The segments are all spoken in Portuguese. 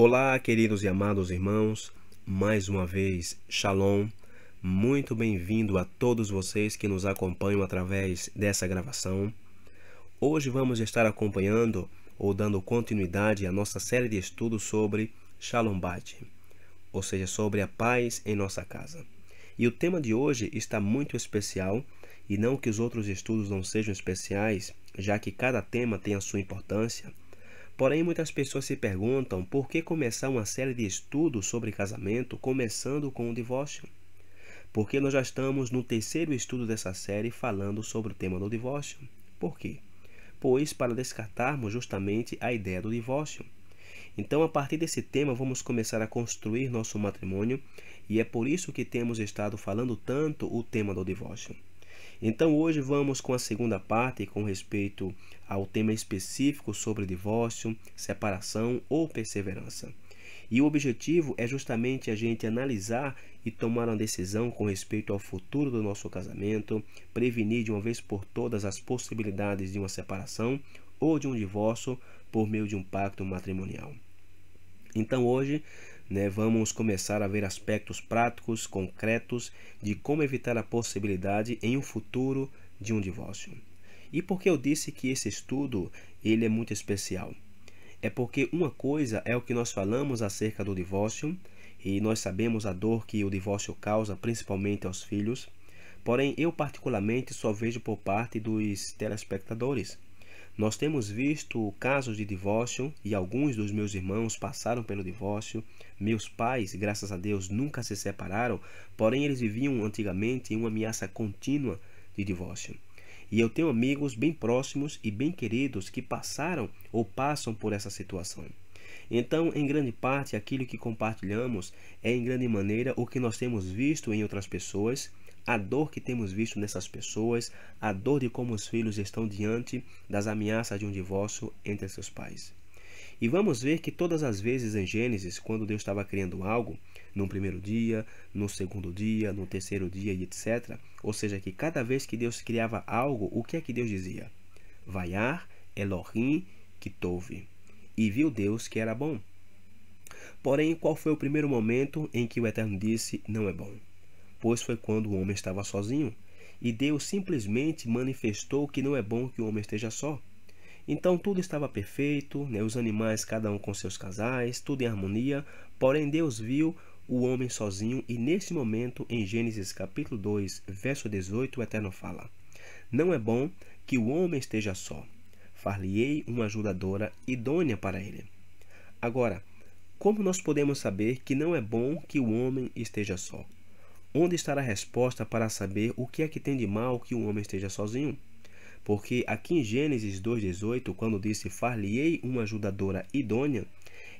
Olá, queridos e amados irmãos, mais uma vez, Shalom, muito bem-vindo a todos vocês que nos acompanham através dessa gravação. Hoje vamos estar acompanhando ou dando continuidade à nossa série de estudos sobre Shalom Bait, ou seja, sobre a paz em nossa casa. E o tema de hoje está muito especial, e não que os outros estudos não sejam especiais, já que cada tema tem a sua importância. Porém, muitas pessoas se perguntam por que começar uma série de estudos sobre casamento começando com o divórcio. Porque nós já estamos no terceiro estudo dessa série falando sobre o tema do divórcio. Por quê? Pois para descartarmos justamente a ideia do divórcio. Então, a partir desse tema, vamos começar a construir nosso matrimônio, e é por isso que temos estado falando tanto o tema do divórcio. Então hoje vamos com a segunda parte com respeito ao tema específico sobre divórcio, separação ou perseverança. E o objetivo é justamente a gente analisar e tomar uma decisão com respeito ao futuro do nosso casamento, prevenir de uma vez por todas as possibilidades de uma separação ou de um divórcio por meio de um pacto matrimonial. Então hoje, vamos começar a ver aspectos práticos, concretos, de como evitar a possibilidade em um futuro de um divórcio. E por que eu disse que esse estudo ele é muito especial? É porque uma coisa é o que nós falamos acerca do divórcio, e nós sabemos a dor que o divórcio causa, principalmente aos filhos. Porém, eu particularmente só vejo por parte dos telespectadores. Nós temos visto casos de divórcio e alguns dos meus irmãos passaram pelo divórcio. Meus pais, graças a Deus, nunca se separaram, porém eles viviam antigamente em uma ameaça contínua de divórcio. E eu tenho amigos bem próximos e bem queridos que passaram ou passam por essa situação. Então, em grande parte, aquilo que compartilhamos é em grande maneira o que nós temos visto em outras pessoas, a dor que temos visto nessas pessoas, a dor de como os filhos estão diante das ameaças de um divórcio entre seus pais. E vamos ver que todas as vezes em Gênesis, quando Deus estava criando algo, no primeiro dia, no segundo dia, no terceiro dia e etc., ou seja, que cada vez que Deus criava algo, o que é que Deus dizia? Vaiar Elohim Kitov. E viu Deus que era bom. Porém, qual foi o primeiro momento em que o Eterno disse, não é bom? Pois foi quando o homem estava sozinho, e Deus simplesmente manifestou que não é bom que o homem esteja só. Então tudo estava perfeito, os animais cada um com seus casais, tudo em harmonia, porém Deus viu o homem sozinho, e nesse momento, em Gênesis capítulo 2, verso 18, o Eterno fala, não é bom que o homem esteja só, far-lhe-ei uma ajudadora idônea para ele. Agora, como nós podemos saber que não é bom que o homem esteja só? Onde está a resposta para saber o que é que tem de mal que o homem esteja sozinho? Porque aqui em Gênesis 2,18, quando disse far-lhe-ei uma ajudadora idônea,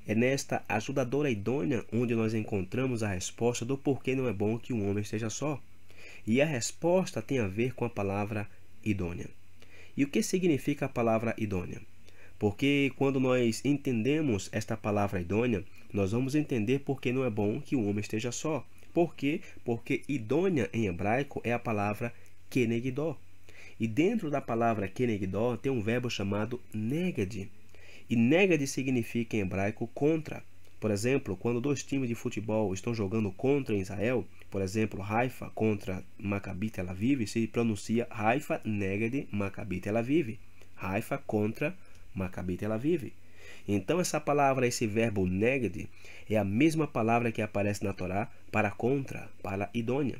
é nesta ajudadora idônea onde nós encontramos a resposta do porquê não é bom que um homem esteja só. E a resposta tem a ver com a palavra idônea. E o que significa a palavra idônea? Porque quando nós entendemos esta palavra idônea, nós vamos entender por que não é bom que o homem esteja só. Por quê? Porque idônea em hebraico é a palavra kenegdó. E dentro da palavra kenegdó tem um verbo chamado neged. E neged significa em hebraico contra. Por exemplo, quando dois times de futebol estão jogando contra Israel, por exemplo, Haifa contra Maccabi Tel Aviv, se pronuncia Haifa neged Maccabi Tel Aviv. Haifa contra Maccabi Tel Aviv. Então essa palavra, esse verbo neged, é a mesma palavra que aparece na Torá para contra, para idônea.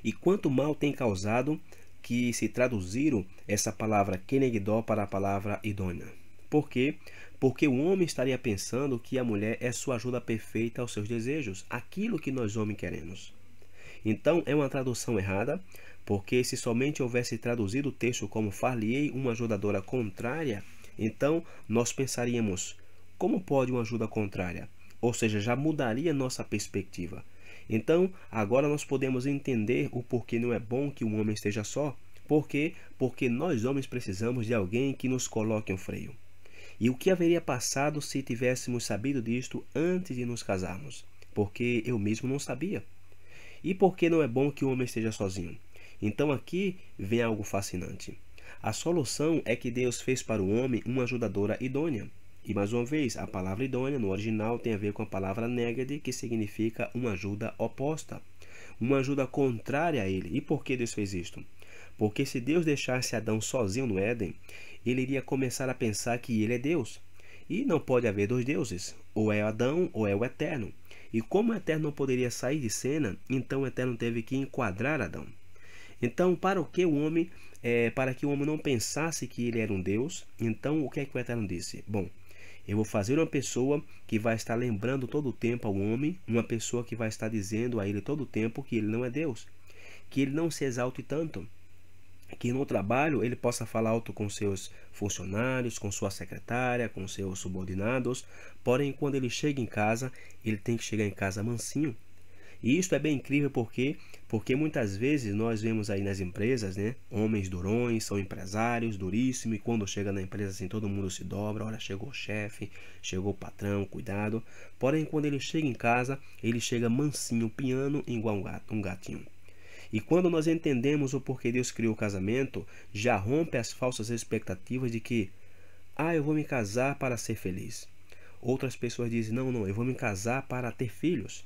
E quanto mal tem causado que se traduziram essa palavra kenegdó para a palavra idônea. Por quê? Porque o homem estaria pensando que a mulher é sua ajuda perfeita aos seus desejos, aquilo que nós homens queremos. Então é uma tradução errada, porque se somente houvesse traduzido o texto como far-lhe-ei uma ajudadora contrária, então nós pensaríamos, como pode uma ajuda contrária? Ou seja, já mudaria nossa perspectiva. Então, agora nós podemos entender o porquê não é bom que um homem esteja só. Por quê? Porque nós homens precisamos de alguém que nos coloque um freio. E o que haveria passado se tivéssemos sabido disto antes de nos casarmos? Porque eu mesmo não sabia. E por que não é bom que o homem esteja sozinho? Então aqui vem algo fascinante. A solução é que Deus fez para o homem uma ajudadora idônea. E mais uma vez, a palavra idônea no original tem a ver com a palavra neged, que significa uma ajuda oposta, uma ajuda contrária a ele. E por que Deus fez isto? Porque se Deus deixasse Adão sozinho no Éden, ele iria começar a pensar que ele é Deus. E não pode haver dois deuses, ou é Adão ou é o Eterno. E como o Eterno não poderia sair de cena, então o Eterno teve que enquadrar Adão. Então, para que o homem não pensasse que ele era um Deus, então o que é que o Eterno disse? Bom, eu vou fazer uma pessoa que vai estar lembrando todo o tempo ao homem, uma pessoa que vai estar dizendo a ele todo o tempo que ele não é Deus, que ele não se exalte tanto, que no trabalho ele possa falar alto com seus funcionários, com sua secretária, com seus subordinados, porém quando ele chega em casa, ele tem que chegar em casa mansinho. E isso é bem incrível porque muitas vezes nós vemos aí nas empresas, né, homens durões, são empresários duríssimos, e quando chega na empresa assim todo mundo se dobra, olha, chegou o chefe, chegou o patrão, cuidado. Porém quando ele chega em casa, ele chega mansinho, piano, igual um gatinho. E quando nós entendemos o porquê Deus criou o casamento, já rompe as falsas expectativas de que, eu vou me casar para ser feliz. Outras pessoas dizem, não, eu vou me casar para ter filhos.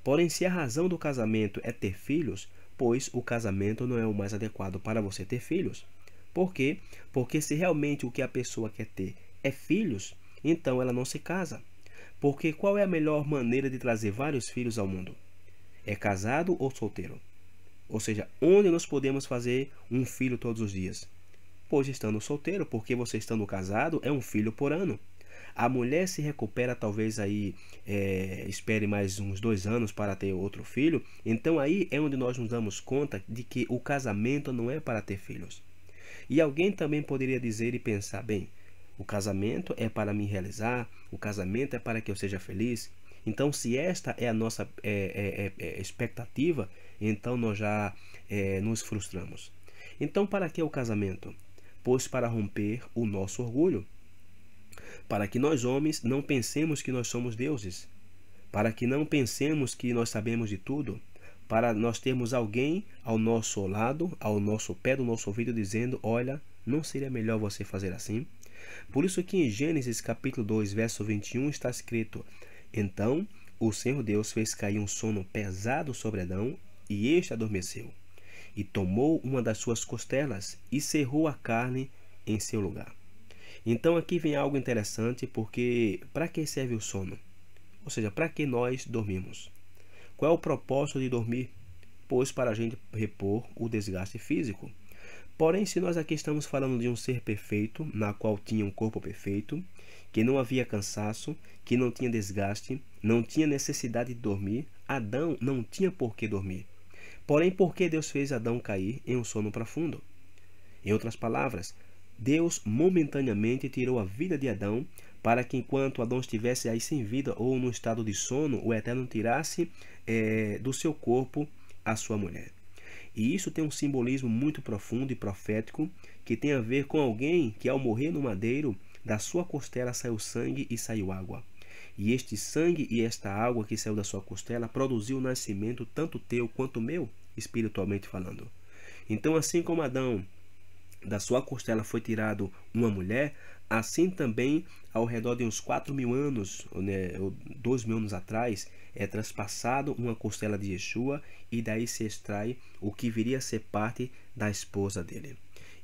Porém, se a razão do casamento é ter filhos, pois o casamento não é o mais adequado para você ter filhos. Por quê? Porque se realmente o que a pessoa quer ter é filhos, então ela não se casa. Porque qual é a melhor maneira de trazer vários filhos ao mundo? É casado ou solteiro? Ou seja, onde nós podemos fazer um filho todos os dias? Pois estando solteiro, porque você estando casado é um filho por ano. A mulher se recupera, talvez aí espere mais uns 2 anos para ter outro filho. Então aí é onde nós nos damos conta de que o casamento não é para ter filhos. E alguém também poderia dizer e pensar, bem, o casamento é para me realizar, o casamento é para que eu seja feliz. Então se esta é a nossa expectativa, então nós já nos frustramos. Então para que o casamento? Pois para romper o nosso orgulho. Para que nós homens não pensemos que nós somos deuses, para que não pensemos que nós sabemos de tudo, para nós termos alguém ao nosso lado, ao nosso pé do nosso ouvido, dizendo, olha, não seria melhor você fazer assim? Por isso que em Gênesis capítulo 2, verso 21 está escrito, então o Senhor Deus fez cair um sono pesado sobre Adão, e este adormeceu, e tomou uma das suas costelas, e cerrou a carne em seu lugar. Então aqui vem algo interessante, porque para que serve o sono? Ou seja, para que nós dormimos? Qual é o propósito de dormir? Pois para a gente repor o desgaste físico. Porém, se nós aqui estamos falando de um ser perfeito, na qual tinha um corpo perfeito, que não havia cansaço, que não tinha desgaste, não tinha necessidade de dormir, Adão não tinha por que dormir. Porém, por que Deus fez Adão cair em um sono profundo? Em outras palavras, Deus momentaneamente tirou a vida de Adão para que enquanto Adão estivesse aí sem vida ou no estado de sono, o Eterno tirasse do seu corpo a sua mulher. E isso tem um simbolismo muito profundo e profético que tem a ver com alguém que ao morrer no madeiro, da sua costela saiu sangue e saiu água. E este sangue e esta água que saiu da sua costela produziu o nascimento tanto teu quanto meu, espiritualmente falando. Então assim como Adão, da sua costela foi tirado uma mulher, assim também ao redor de uns 4.000 anos, né, 2.000 anos atrás, é traspassado uma costela de Yeshua e daí se extrai o que viria a ser parte da esposa dele.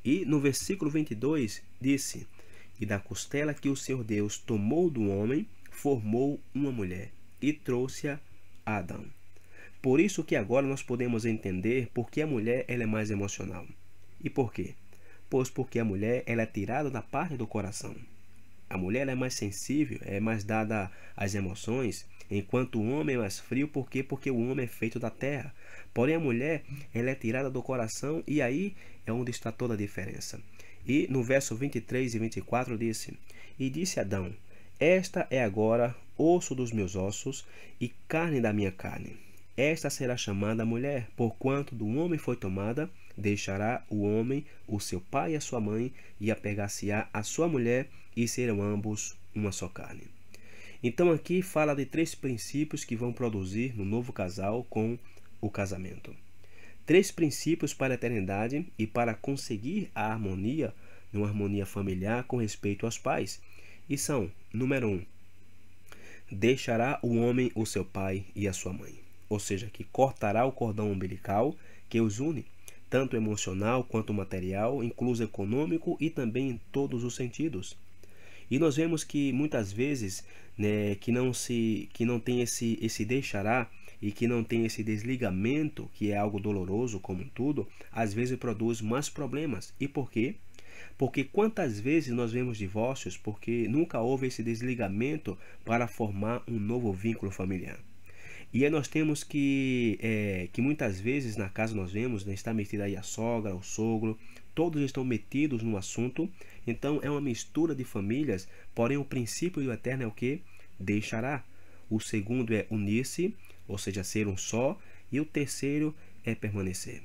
E no versículo 22 disse, e da costela que o Senhor Deus tomou do homem, formou uma mulher e trouxe-a a Adão. Por isso que agora nós podemos entender por que a mulher ela é mais emocional. E por quê? Pois porque a mulher ela é tirada da parte do coração. A mulher é mais sensível, é mais dada às emoções, enquanto o homem é mais frio. Por quê? Porque o homem é feito da terra. Porém a mulher ela é tirada do coração e aí é onde está toda a diferença. E no verso 23 e 24 disse, e disse Adão, esta é agora osso dos meus ossos e carne da minha carne. Esta será chamada mulher, porquanto do homem foi tomada. Deixará o homem o seu pai e a sua mãe, e apegar-se-á a sua mulher, e serão ambos uma só carne. Então aqui fala de 3 princípios que vão produzir no novo casal com o casamento. 3 princípios para a eternidade e para conseguir a harmonia, uma harmonia familiar com respeito aos pais. E são Número 1. Deixará o homem o seu pai e a sua mãe. Ou seja, que cortará o cordão umbilical que os une, tanto emocional quanto material, incluso econômico e também em todos os sentidos. E nós vemos que muitas vezes, né, que não tem esse deixará e que não tem esse desligamento, que é algo doloroso como tudo, às vezes produz mais problemas. E por quê? Porque quantas vezes nós vemos divórcios porque nunca houve esse desligamento para formar um novo vínculo familiar. E aí nós temos que muitas vezes na casa nós vemos, né, está metida aí a sogra, o sogro, todos estão metidos no assunto. Então é uma mistura de famílias, porém o princípio do eterno é o que? Deixará. O segundo é unir-se, ou seja, ser um só, e o terceiro é permanecer.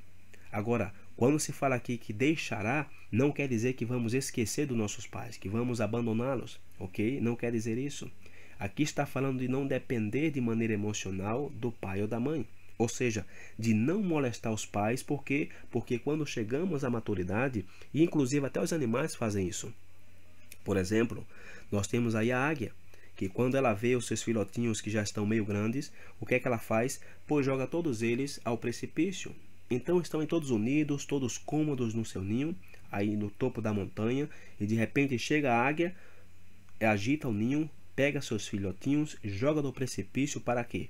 Agora, quando se fala aqui que deixará, não quer dizer que vamos esquecer dos nossos pais, que vamos abandoná-los, ok? Não quer dizer isso. Aqui está falando de não depender de maneira emocional do pai ou da mãe. Ou seja, de não molestar os pais, porque quando chegamos à maturidade, e inclusive até os animais fazem isso. Por exemplo, nós temos aí a águia, que quando ela vê os seus filhotinhos que já estão meio grandes, o que é que ela faz? Pois joga todos eles ao precipício. Então estão todos unidos, todos cômodos no seu ninho, aí no topo da montanha, e de repente chega a águia, agita o ninho, pega seus filhotinhos, joga do precipício para quê?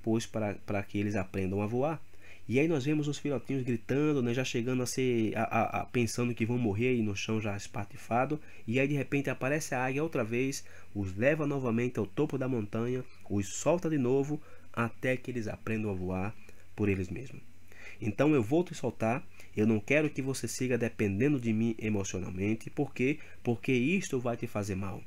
Pois para que eles aprendam a voar. E aí nós vemos os filhotinhos gritando, né, já chegando a ser pensando que vão morrer aí no chão já espatifado. E aí de repente aparece a águia outra vez, os leva novamente ao topo da montanha, os solta de novo até que eles aprendam a voar por eles mesmos. Então eu vou te soltar. Eu não quero que você siga dependendo de mim emocionalmente. Por quê? Porque isto vai te fazer mal.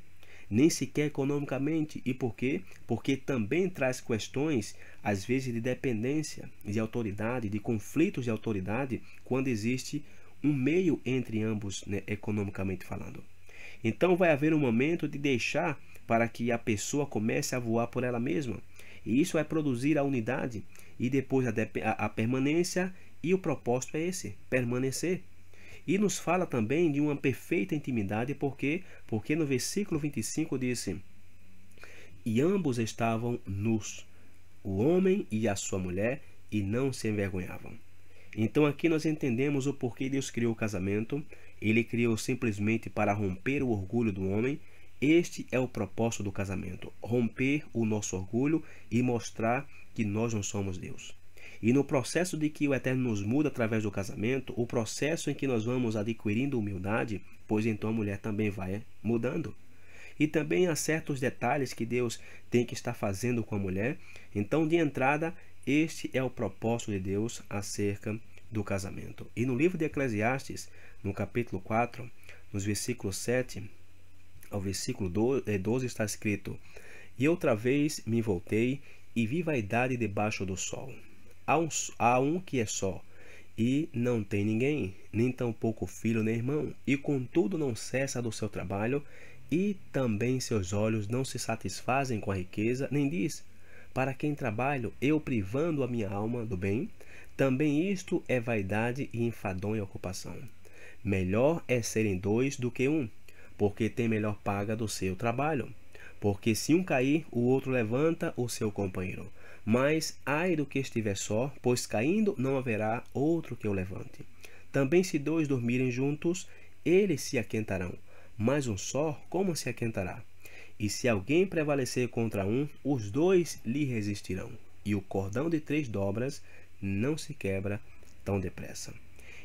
Nem sequer economicamente. E por quê? Porque também traz questões, às vezes, de dependência, de autoridade, de conflitos de autoridade, quando existe um meio entre ambos, né, economicamente falando. Então vai haver um momento de deixar para que a pessoa comece a voar por ela mesma. E isso vai produzir a unidade e depois a permanência, e o propósito é esse, permanecer. E nos fala também de uma perfeita intimidade, porque no versículo 25 disse: e ambos estavam nus, o homem e a sua mulher, e não se envergonhavam. Então aqui nós entendemos o porquê Deus criou o casamento. Ele criou simplesmente para romper o orgulho do homem. Este é o propósito do casamento, romper o nosso orgulho e mostrar que nós não somos Deus. E no processo de que o Eterno nos muda através do casamento, o processo em que nós vamos adquirindo humildade, pois então a mulher também vai mudando. E também há certos detalhes que Deus tem que estar fazendo com a mulher. Então, de entrada, este é o propósito de Deus acerca do casamento. E no livro de Eclesiastes, no capítulo 4, nos versículos 7 ao versículo 12 está escrito: e outra vez me voltei e vi vaidade debaixo do sol. Há um que é só, e não tem ninguém, nem tampouco filho nem irmão, e contudo não cessa do seu trabalho, e também seus olhos não se satisfazem com a riqueza, nem diz: para quem trabalho, eu privando a minha alma do bem? Também isto é vaidade e enfadonha ocupação. Melhor é serem dois do que um, porque tem melhor paga do seu trabalho. Porque se um cair, o outro levanta o seu companheiro. Mas ai do que estiver só, pois caindo não haverá outro que o levante. Também se dois dormirem juntos, eles se aquentarão. Mas um só, como se aquentará? E se alguém prevalecer contra um, os dois lhe resistirão. E o cordão de 3 dobras não se quebra tão depressa.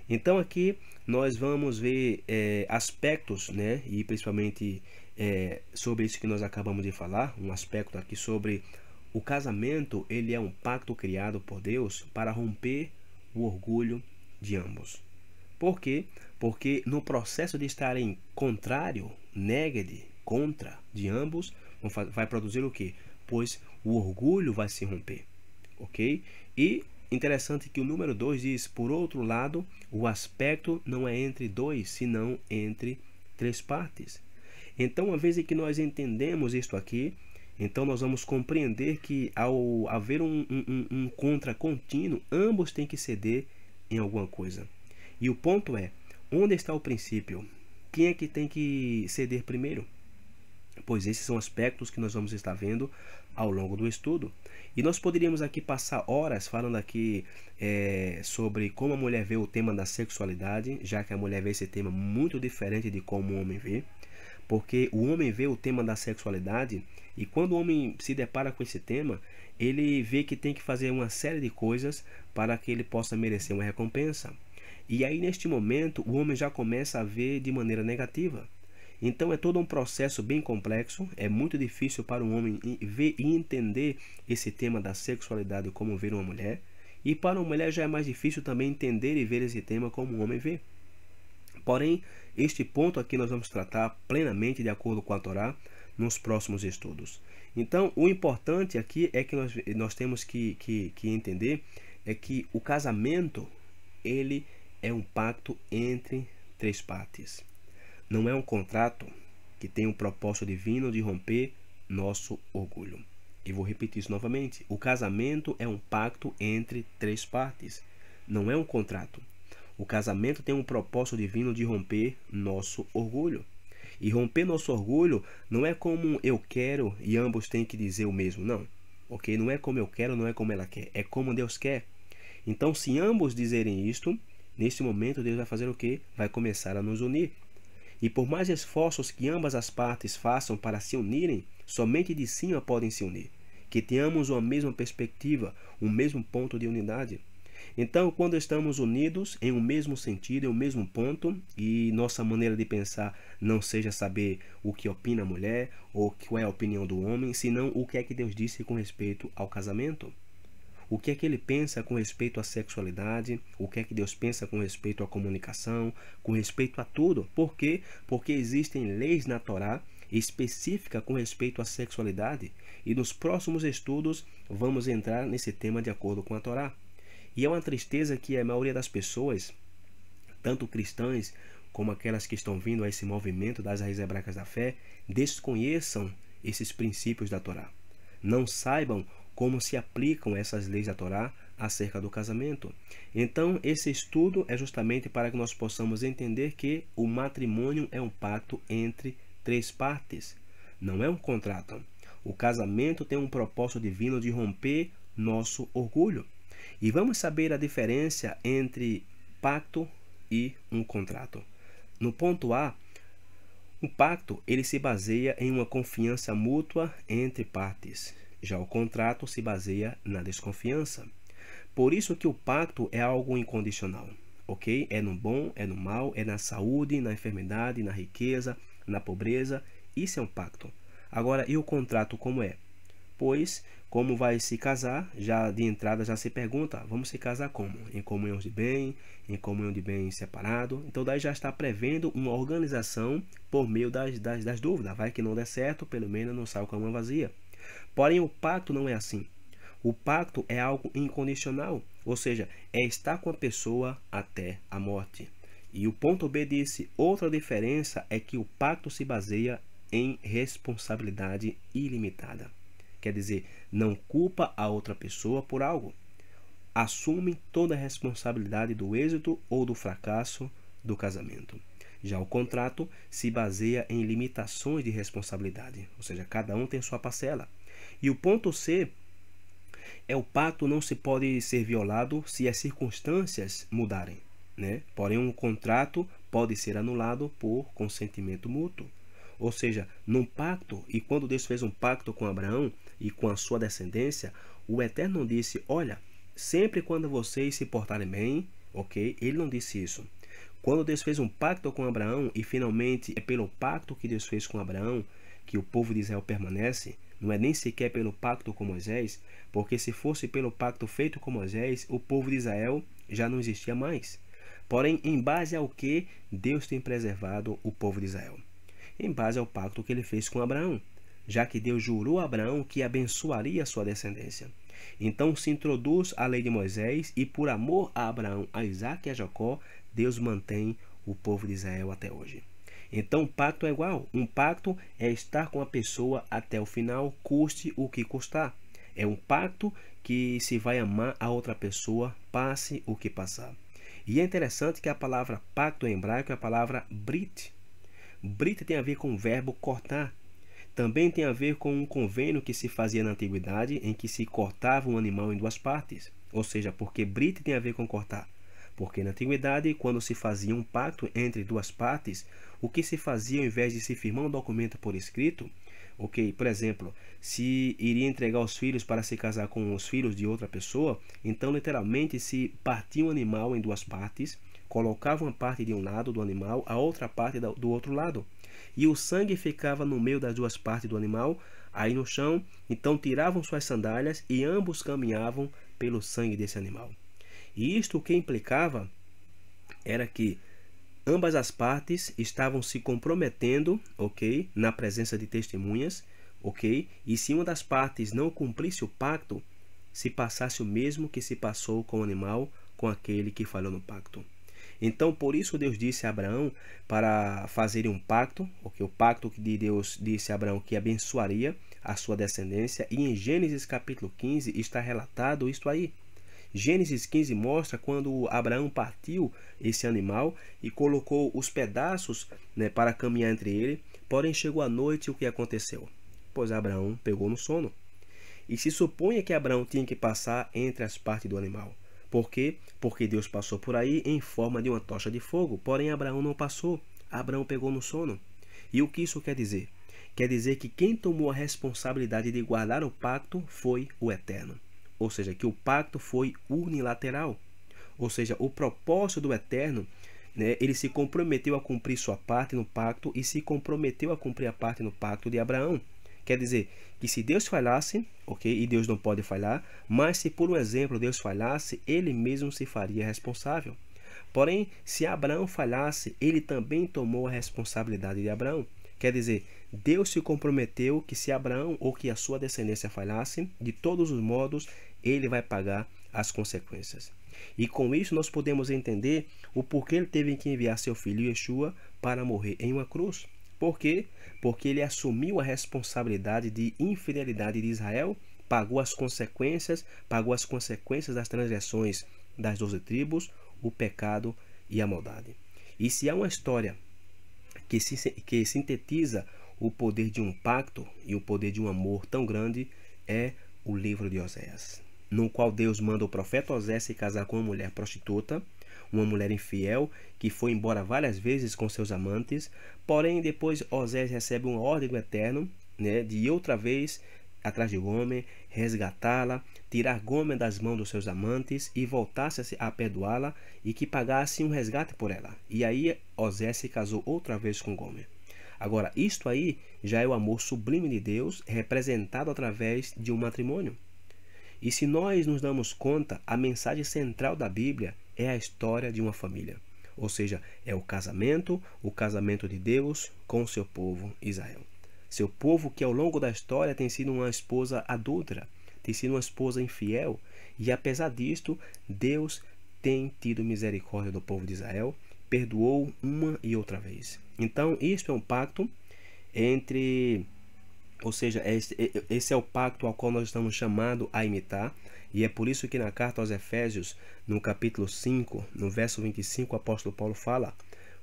Então aqui nós vamos ver aspectos, né, e principalmente sobre isso que nós acabamos de falar, um aspecto aqui sobre o casamento. Ele é um pacto criado por Deus para romper o orgulho de ambos. Por quê? Porque no processo de estarem contrário, neged, contra de ambos, vai produzir o quê? Pois o orgulho vai se romper, ok? E interessante que o número 2 diz: por outro lado, o aspecto não é entre 2, senão entre 3 partes. Então, uma vez que nós entendemos isto aqui, então nós vamos compreender que ao haver um contra contínuo, ambos têm que ceder em alguma coisa. E o ponto é, onde está o princípio? Quem é que tem que ceder primeiro? pois esses são aspectos que nós vamos estar vendo ao longo do estudo. E nós poderíamos aqui passar horas falando aqui sobre como a mulher vê o tema da sexualidade, já que a mulher vê esse tema muito diferente de como o homem vê, porque o homem vê o tema da sexualidade e quando o homem se depara com esse tema, ele vê que tem que fazer uma série de coisas para que ele possa merecer uma recompensa. E aí, neste momento, o homem já começa a ver de maneira negativa. Então é todo um processo bem complexo, é muito difícil para um homem ver e entender esse tema da sexualidade como ver uma mulher, e para uma mulher já é mais difícil também entender e ver esse tema como um homem vê. Porém, este ponto aqui nós vamos tratar plenamente de acordo com a Torá nos próximos estudos. Então, o importante aqui é que nós temos que entender é que o casamento, ele é um pacto entre três partes. Não é um contrato que tem um propósito divino de romper nosso orgulho. E vou repetir isso novamente. O casamento é um pacto entre três partes. Não é um contrato. O casamento tem um propósito divino de romper nosso orgulho. E romper nosso orgulho não é como eu quero e ambos têm que dizer o mesmo, não. Ok? Não é como eu quero, não é como ela quer. É como Deus quer. Então, se ambos dizerem isto, neste momento Deus vai fazer o quê? Vai começar a nos unir. E por mais esforços que ambas as partes façam para se unirem, somente de cima podem se unir. Que tenhamos uma mesma perspectiva, um mesmo ponto de unidade. Então, quando estamos unidos em um mesmo sentido, em um mesmo ponto, e nossa maneira de pensar não seja saber o que opina a mulher ou qual é a opinião do homem, senão o que é que Deus disse com respeito ao casamento. O que é que ele pensa com respeito à sexualidade? O que é que Deus pensa com respeito à comunicação? Com respeito a tudo? Por quê? Porque existem leis na Torá específicas com respeito à sexualidade. E nos próximos estudos vamos entrar nesse tema de acordo com a Torá. E é uma tristeza que a maioria das pessoas, tanto cristãs como aquelas que estão vindo a esse movimento das raízes hebraicas da fé, desconheçam esses princípios da Torá. Não saibam como se aplicam essas leis da Torá acerca do casamento. Então, esse estudo é justamente para que nós possamos entender que o matrimônio é um pacto entre três partes. Não é um contrato. O casamento tem um propósito divino de romper nosso orgulho. E vamos saber a diferença entre pacto e um contrato. No ponto A, um pacto ele se baseia em uma confiança mútua entre partes. Já o contrato se baseia na desconfiança. Por isso que o pacto é algo incondicional, ok? É no bom, é no mal, é na saúde, na enfermidade, na riqueza, na pobreza. Isso é um pacto. Agora, e o contrato como é? Pois, como vai se casar, já de entrada já se pergunta, vamos se casar como? Em comunhão de bem, em comunhão de bem separado. Então daí já está prevendo uma organização por meio das dúvidas. Vai que não der certo, pelo menos não sai com a mão vazia. Porém, o pacto não é assim. O pacto é algo incondicional, ou seja, é estar com a pessoa até a morte. E o ponto B disse, outra diferença é que o pacto se baseia em responsabilidade ilimitada. Quer dizer, não culpa a outra pessoa por algo. Assume toda a responsabilidade do êxito ou do fracasso do casamento. Já o contrato se baseia em limitações de responsabilidade, ou seja, cada um tem sua parcela. E o ponto C é o pacto não se pode ser violado se as circunstâncias mudarem, né? Porém, um contrato pode ser anulado por consentimento mútuo. Ou seja, num pacto, e quando Deus fez um pacto com Abraão e com a sua descendência, o Eterno não disse, olha, sempre quando vocês se portarem bem, ok? Ele não disse isso. Quando Deus fez um pacto com Abraão, e finalmente é pelo pacto que Deus fez com Abraão que o povo de Israel permanece, não é nem sequer pelo pacto com Moisés, porque se fosse pelo pacto feito com Moisés, o povo de Israel já não existia mais. Porém, em base ao que Deus tem preservado o povo de Israel? Em base ao pacto que ele fez com Abraão, já que Deus jurou a Abraão que abençoaria a sua descendência. Então se introduz a lei de Moisés e por amor a Abraão, a Isaac e a Jacó, Deus mantém o povo de Israel até hoje. Então, um pacto é igual. Um pacto é estar com a pessoa até o final, custe o que custar. É um pacto que se vai amar a outra pessoa, passe o que passar. E é interessante que a palavra pacto em hebraico é a palavra brit. Brit tem a ver com o verbo cortar. Também tem a ver com um convênio que se fazia na antiguidade, em que se cortava um animal em duas partes. Ou seja, porque brite tem a ver com cortar. Porque na antiguidade, quando se fazia um pacto entre duas partes, o que se fazia ao invés de se firmar um documento por escrito, ok? Por exemplo, se iria entregar os filhos para se casar com os filhos de outra pessoa, então literalmente se partia um animal em duas partes, colocava uma parte de um lado do animal, a outra parte do outro lado. E o sangue ficava no meio das duas partes do animal, aí no chão, então tiravam suas sandálias e ambos caminhavam pelo sangue desse animal. E isto o que implicava era que ambas as partes estavam se comprometendo, ok, na presença de testemunhas, ok, e se uma das partes não cumprisse o pacto, se passasse o mesmo que se passou com o animal, com aquele que falhou no pacto. Então, por isso Deus disse a Abraão para fazerem um pacto, ok, o pacto de Deus disse a Abraão que abençoaria a sua descendência, e em Gênesis capítulo 15 está relatado isto aí. Gênesis 15 mostra quando Abraão partiu esse animal e colocou os pedaços, né, para caminhar entre ele. Porém, chegou a noite e o que aconteceu? Pois Abraão pegou no sono. E se supunha que Abraão tinha que passar entre as partes do animal. Por quê? Porque Deus passou por aí em forma de uma tocha de fogo. Porém, Abraão não passou. Abraão pegou no sono. E o que isso quer dizer? Quer dizer que quem tomou a responsabilidade de guardar o pacto foi o Eterno. Ou seja, que o pacto foi unilateral. Ou seja, o propósito do Eterno, né, ele se comprometeu a cumprir sua parte no pacto e se comprometeu a cumprir a parte no pacto de Abraão. Quer dizer que se Deus falhasse, ok, e Deus não pode falhar, mas se por um exemplo Deus falhasse, ele mesmo se faria responsável. Porém, se Abraão falhasse, ele também tomou a responsabilidade de Abraão. Quer dizer, Deus se comprometeu que se Abraão ou que a sua descendência falhasse, de todos os modos, ele vai pagar as consequências. E com isso nós podemos entender o porquê ele teve que enviar seu filho Yeshua para morrer em uma cruz. Por quê? Porque ele assumiu a responsabilidade de infidelidade de Israel, pagou as consequências das transgressões das 12 tribos, o pecado e a maldade. E se há uma história que sintetiza o poder de um pacto e o poder de um amor tão grande, é o livro de Oséias, no qual Deus manda o profeta Osés se casar com uma mulher prostituta, uma mulher infiel, que foi embora várias vezes com seus amantes. Porém, depois Osés recebe uma ordem do Eterno, né, de outra vez atrás de Gomer, resgatá-la, tirar Gomer das mãos dos seus amantes e voltasse a perdoá-la e que pagasse um resgate por ela. E aí Osés se casou outra vez com Gomer. Agora, isto aí já é o amor sublime de Deus representado através de um matrimônio. E se nós nos damos conta, a mensagem central da Bíblia é a história de uma família. Ou seja, é o casamento de Deus com o seu povo Israel. Seu povo que ao longo da história tem sido uma esposa adúltera, tem sido uma esposa infiel. E apesar disto, Deus tem tido misericórdia do povo de Israel, perdoou uma e outra vez. Então, isto é um pacto entre... Ou seja, esse é o pacto ao qual nós estamos chamados a imitar. E é por isso que na carta aos Efésios, no capítulo 5, no verso 25, o apóstolo Paulo fala: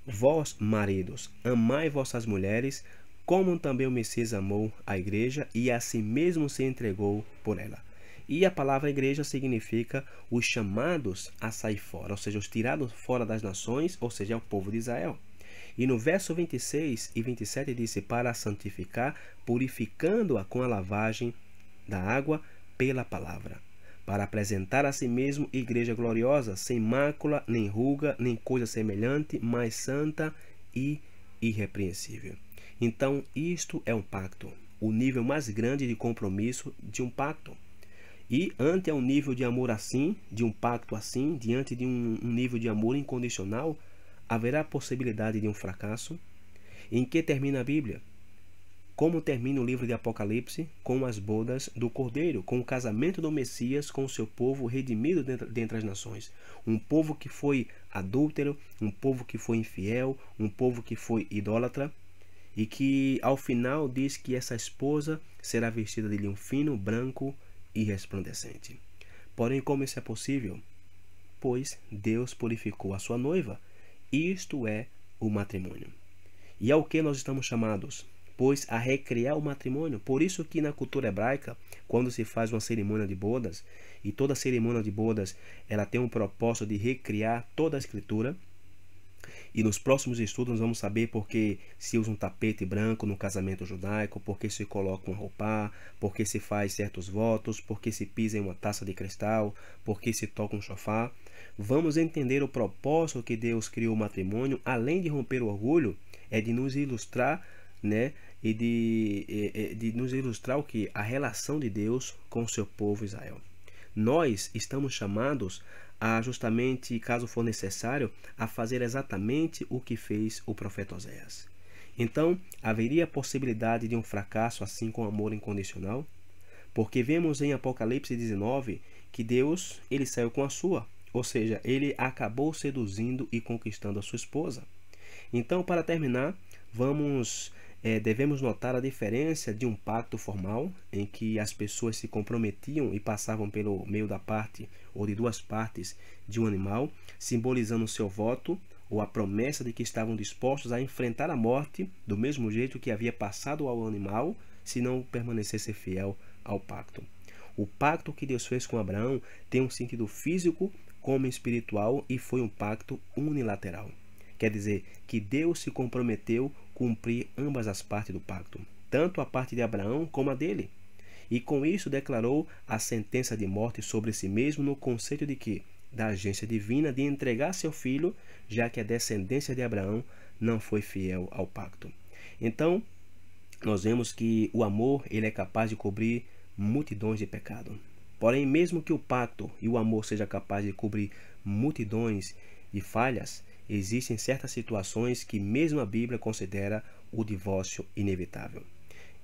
Vós, maridos, amai vossas mulheres, como também o Messias amou a igreja e a si mesmo se entregou por ela. E a palavra igreja significa os chamados a sair fora, ou seja, os tirados fora das nações, ou seja, é o povo de Israel. E no verso 26 e 27 disse: para santificar, purificando-a com a lavagem da água pela palavra, para apresentar a si mesmo igreja gloriosa, sem mácula, nem ruga, nem coisa semelhante, mas santa e irrepreensível. Então, isto é um pacto, o nível mais grande de compromisso de um pacto. E ante um nível de amor assim, de um pacto assim, diante de um nível de amor incondicional, haverá possibilidade de um fracasso? Em que termina a Bíblia? Como termina o livro de Apocalipse? Com as bodas do Cordeiro, com o casamento do Messias com o seu povo redimido dentre as nações. Um povo que foi adúltero, um povo que foi infiel, um povo que foi idólatra, e que ao final diz que essa esposa será vestida de linho fino, branco e resplandecente. Porém, como isso é possível? Pois Deus purificou a sua noiva. Isto é o matrimônio. E ao que nós estamos chamados? depois a recriar o matrimônio. Por isso que na cultura hebraica, quando se faz uma cerimônia de bodas, e toda cerimônia de bodas ela tem um propósito de recriar toda a escritura. E nos próximos estudos nós vamos saber por que se usa um tapete branco no casamento judaico, por que se coloca uma roupa, por que se faz certos votos, por que se pisa em uma taça de cristal, por que se toca um shofar. Vamos entender o propósito que Deus criou o matrimônio, além de romper o orgulho, é de nos ilustrar, né? E de nos ilustrar o que? A relação de Deus com o seu povo Israel. Nós estamos chamados a justamente, caso for necessário, a fazer exatamente o que fez o profeta Oséias. Então, haveria a possibilidade de um fracasso assim com amor incondicional? Porque vemos em Apocalipse 19 que Deus, ele saiu com a sua, ou seja, ele acabou seduzindo e conquistando a sua esposa. Então, para terminar, devemos notar a diferença de um pacto formal, em que as pessoas se comprometiam e passavam pelo meio da parte ou de duas partes de um animal, simbolizando o seu voto ou a promessa de que estavam dispostos a enfrentar a morte do mesmo jeito que havia passado ao animal, se não permanecesse fiel ao pacto. O pacto que Deus fez com Abraão tem um sentido físico como espiritual e foi um pacto unilateral. Quer dizer que Deus se comprometeu a cumprir ambas as partes do pacto, tanto a parte de Abraão como a dele. E com isso declarou a sentença de morte sobre si mesmo no conceito de que, da agência divina de entregar seu filho, já que a descendência de Abraão não foi fiel ao pacto. Então, nós vemos que o amor ele é capaz de cobrir multidões de pecado. Porém, mesmo que o pacto e o amor seja capaz de cobrir multidões de falhas, existem certas situações que mesmo a Bíblia considera o divórcio inevitável.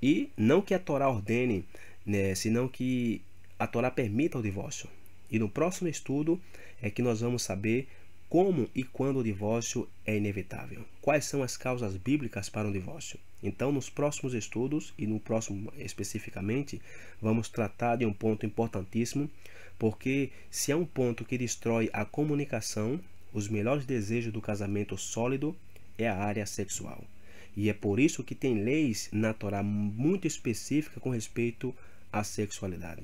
E não que a Torá ordene, né, senão que a Torá permita o divórcio. E no próximo estudo é que nós vamos saber como e quando o divórcio é inevitável. Quais são as causas bíblicas para um divórcio? Então, nos próximos estudos, e no próximo especificamente, vamos tratar de um ponto importantíssimo, porque se é um ponto que destrói a comunicação, os melhores desejos do casamento sólido é a área sexual. E é por isso que tem leis na Torá muito específicas com respeito à sexualidade.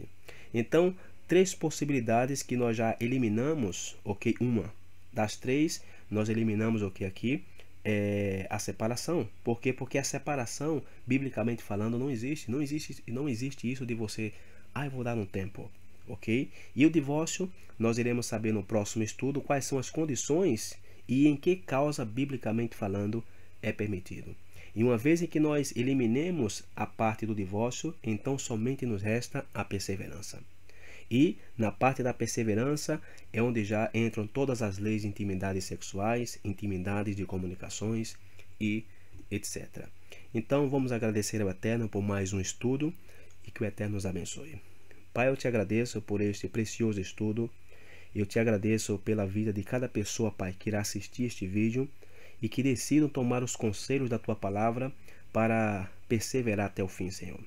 Então, 3 possibilidades que nós já eliminamos, ok? Uma das 3, nós eliminamos o que aqui? A separação. Por quê? Porque a separação, biblicamente falando, não existe. Não existe isso de você, eu vou dar um tempo. Ok? E o divórcio, nós iremos saber no próximo estudo quais são as condições e em que causa, biblicamente falando, é permitido. E uma vez em que nós eliminemos a parte do divórcio, então somente nos resta a perseverança. E na parte da perseverança é onde já entram todas as leis de intimidades sexuais, intimidades de comunicações e etc. Então vamos agradecer ao Eterno por mais um estudo e que o Eterno nos abençoe. Pai, eu te agradeço por este precioso estudo. Eu te agradeço pela vida de cada pessoa, Pai, que irá assistir este vídeo e que decidam tomar os conselhos da Tua palavra para perseverar até o fim, Senhor.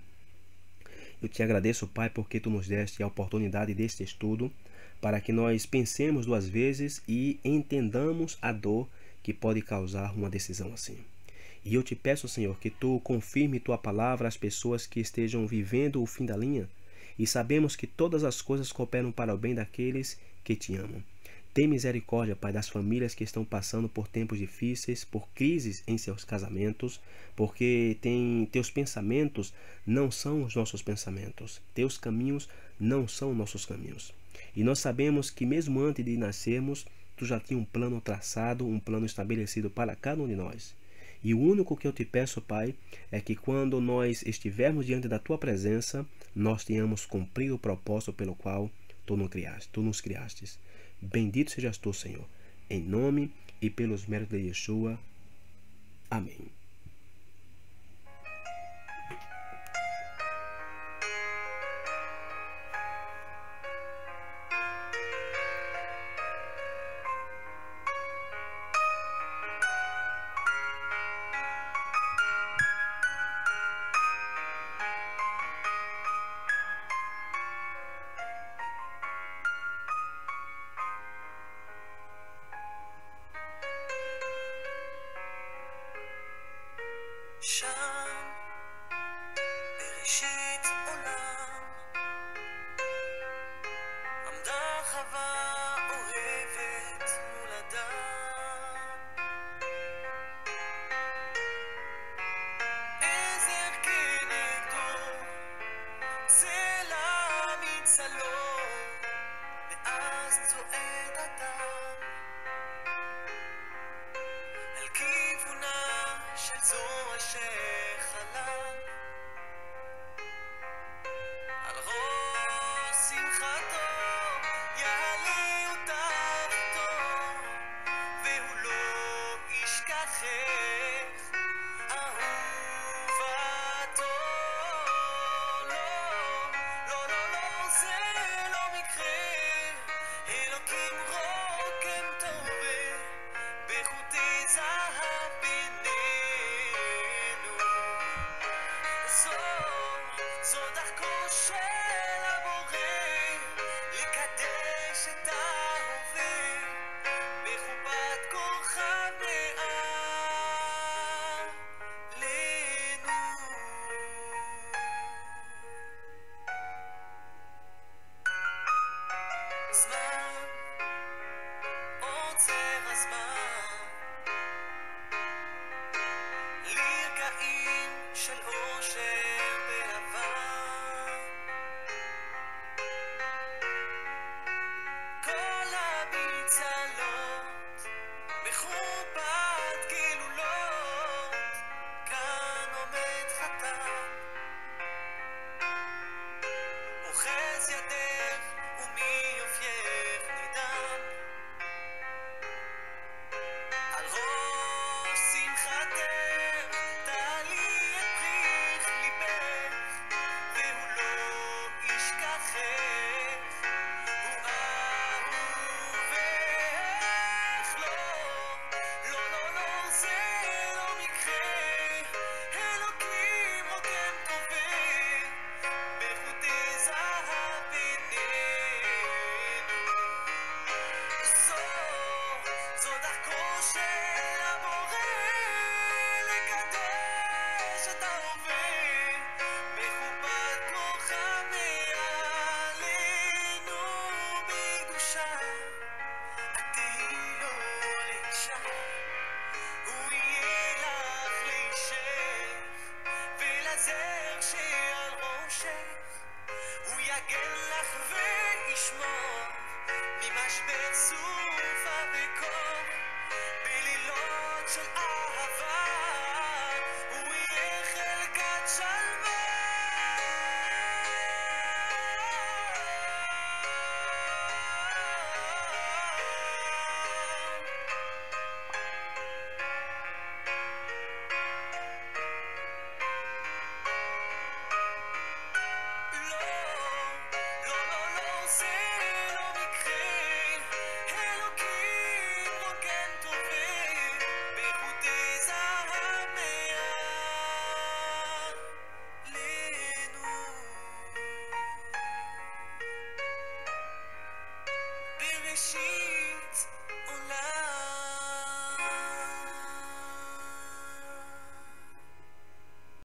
Eu te agradeço, Pai, porque Tu nos deste a oportunidade deste estudo para que nós pensemos 2 vezes e entendamos a dor que pode causar uma decisão assim. E eu te peço, Senhor, que Tu confirme Tua palavra às pessoas que estejam vivendo o fim da linha, e sabemos que todas as coisas cooperam para o bem daqueles que te amam. Tem misericórdia, Pai, das famílias que estão passando por tempos difíceis, por crises em seus casamentos, porque teus pensamentos não são os nossos pensamentos, teus caminhos não são nossos caminhos. E nós sabemos que mesmo antes de nascermos, Tu já tinha um plano traçado, um plano estabelecido para cada um de nós. E o único que eu te peço, Pai, é que quando nós estivermos diante da Tua presença, nós tenhamos cumprido o propósito pelo qual Tu nos criastes. Bendito sejas Tu, Senhor, em nome e pelos méritos de Yeshua. Amém. Shalom. nadar com o cheiro.